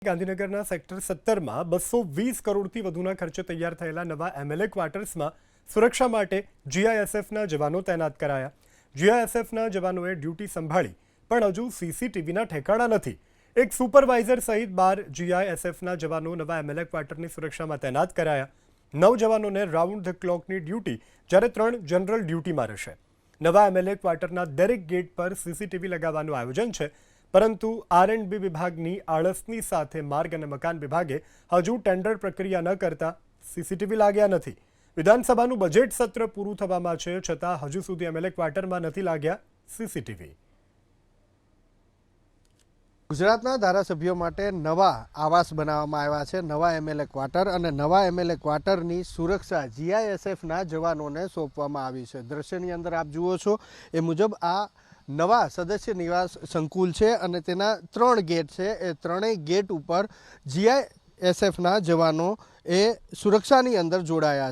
ગાંધીનગરના સેક્ટર 17માં 220 કરોડથી વધુના ખર્ચે તૈયાર થયેલા નવા એમએલએ ક્વાર્ટર્સમાં સુરક્ષા માટે જીઆઈએસએફના જવાનો તૈનાત કરાયા. જીઆઈએસએફના જવાનોએ ડ્યુટી સંભાળી પણ હજુ સીસીટીવીના ઠેકાણા નથી. એક સુપરવાઇઝર સહિત 12 જીઆઈએસએફના જવાનો નવા એમએલએ ક્વાર્ટરની સુરક્ષામાં તૈનાત કરાયા. 9 જવાનોને રાઉન્ડ ધ ક્લોકની ડ્યુટી, જ્યારે 3 જનરલ ડ્યુટીમાં રહેશે. નવા એમએલએ ક્વાર્ટરના દરેક ગેટ પર સીસીટીવી લગાવવાનું આયોજન છે, પરંતુ આર&બી વિભાગની આળસની સાથે માર્ગ અને મકાન વિભાગે હજુ ટેન્ડર પ્રક્રિયા ન કરતા સીસીટીવી લાગ્યા નથી. વિધાનસભાનું બજેટ સત્ર પૂરું થવામાં છે, છતાં હજુ સુધી એમએલએ ક્વાર્ટરમાં નથી લાગ્યા સીસીટીવી. ગુજરાતના ધારાસભ્યો માટે નવા આવાસ બનાવવામાં આવ્યા છે, નવા એમએલએ ક્વાર્ટર, અને નવા એમએલએ ક્વાર્ટરની સુરક્ષા જીઆઈએસએફના જવાનોને સોંપવામાં આવી છે. દ્રશ્યની અંદર આપ જુઓ છો એ મુજબ આ નવા સદસ્ય નિવાસ સંકુલ છે અને તેના 3 ગેટ છે. એ ત્રણેય ગેટ ઉપર જીઆઈએસએફના જવાનો એ સુરક્ષાની અંદર જોડાયા છે.